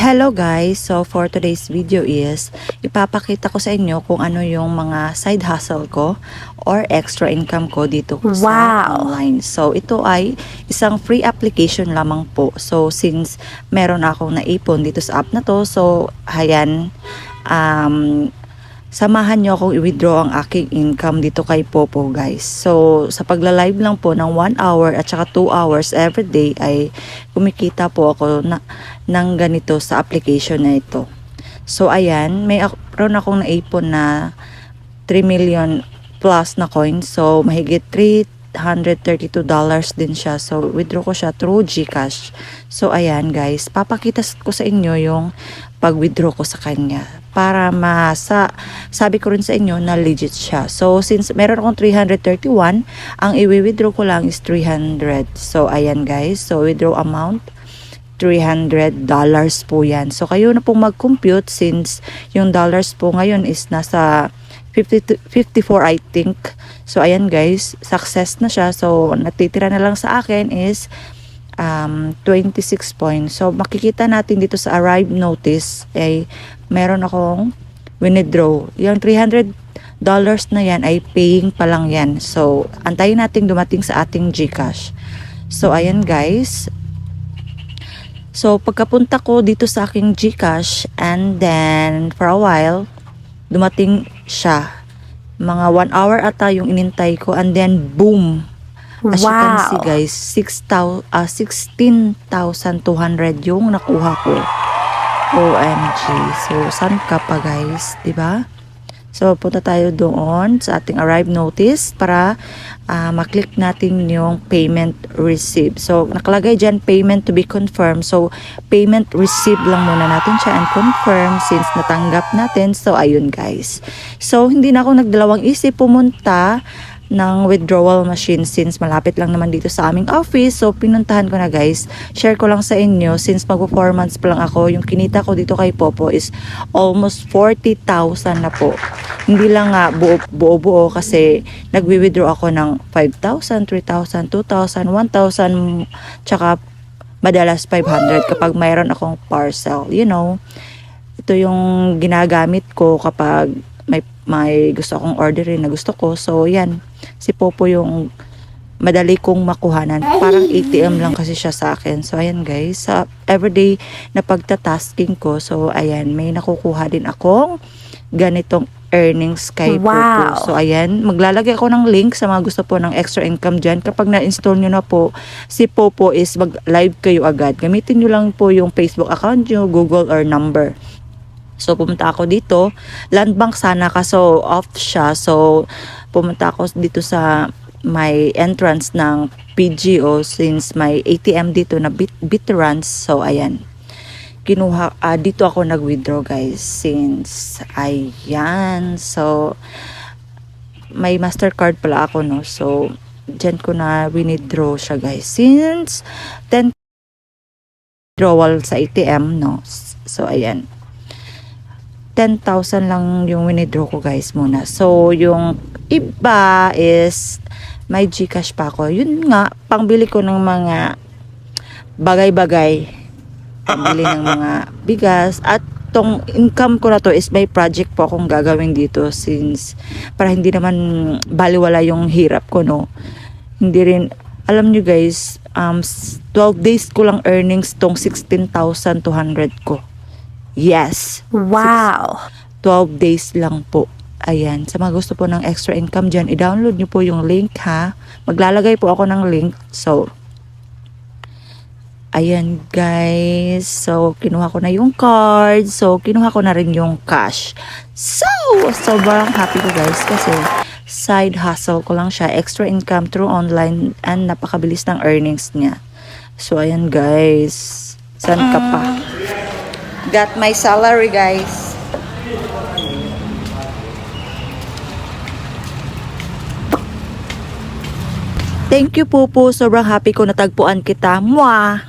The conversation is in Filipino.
Hello guys! So for today's video is ipapakita ko sa inyo kung ano yung mga side hustle ko or extra income ko dito sa online. So ito ay isang free application lamang po. So since meron akong naipon dito sa app na to, so ayan, samahan nyo akong i-withdraw ang aking income dito kay Popo guys. So sa pagla-live lang po ng 1 hour at saka 2 hours every day ay kumikita po ako ng ganito sa application na ito. So ayan, mayroon akong naipon na 3 million plus na coins. So mahigit $332 din siya. So withdraw ko siya through GCash. So ayan guys, papakita ko sa inyo yung pag-withdraw ko sa kanya para sabi ko rin sa inyo na legit siya. So since meron akong 331, ang i-withdraw ko lang is 300. So ayan guys, so withdraw amount $300 po yan. So kayo na pong mag-compute since yung dollars po ngayon is nasa 54 I think. So ayan guys, success na siya. So natitira na lang sa akin is 26 points. So makikita natin dito sa arrive notice ay meron akong withdraw. Yung $300 na yan ay paying pa lang yan. So antayin natin dumating sa ating GCash. So ayan guys. So pagkapunta ko dito sa aking GCash and then for a while dumating siya. Mga 1 hour ata yung inintay ko and then boom. As you can see guys, 16,200 yung nakuha ko. OMG. So, saan ka pa guys? Diba? So, punta tayo doon sa ating arrive notice para maklik natin yung payment receipt. So, nakalagay dyan payment to be confirmed. So, payment receipt lang muna natin siya and confirm since natanggap natin. So, ayun guys. So, hindi na ako nagdalawang isip pumunta ng withdrawal machine since malapit lang naman dito sa aming office. So pinuntahan ko na guys. Share ko lang sa inyo since magpo-4 months pa lang ako. Yung kinita ko dito kay Popo is almost 40,000 na po. Hindi lang nga buo-buo kasi nagwi-withdraw ako ng 5,000, 3,000, 2,000, 1,000 tsaka madalas 500 kapag mayroon akong parcel. You know, ito yung ginagamit ko kapag may gusto akong orderin na gusto ko. So yan, si Popo yung madali kong makuhanan. Parang ATM lang kasi siya sa akin. So ayan guys, sa everyday na pagtatasking ko, so ayan, may nakukuha din akong ganitong earnings kay Popo. So ayan, maglalagay ako ng link sa mga gusto po ng extra income dyan. Kapag na-install nyo na po si Popo is mag-live kayo agad. Gamitin nyo lang po yung Facebook account nyo, Google or number. So pumunta ako dito, Land Bank sana kaso off siya. So pumunta ako dito sa may entrance ng PGO since may ATM dito na Bitruns. So ayan, kinuha dito ako nag-withdraw guys since ayan. So may Mastercard pala ako no. So dyan ko na withdraw siya guys since 10 withdrawal sa ATM no. So ayan, 10,000 lang yung withdraw ko guys muna. So yung iba is may GCash pa ako. Yun nga, pangbili ko ng mga bagay-bagay. Pangbili ng mga bigas. At tong income ko na to is may project po akong gagawin dito since para hindi naman baliwala yung hirap ko no. Hindi rin, alam nyo guys, 12 days ko lang earnings tong 16,200 ko. Yes. Wow. 12 days lang po. Ayan. Sa mga gusto po ng extra income dyan, i-download nyo po yung link ha. Maglalagay po ako ng link. So, ayan guys. So, kinuha ko na yung card. So, kinuha ko na rin yung cash. So, sobrang happy ko guys kasi side hustle ko lang siya. Extra income through online and napakabilis ng earnings niya. So, ayan guys. Saan ka pa? Got my salary guys. Thank you Popo. Sobrang happy ko natagpuan kita. Mwah!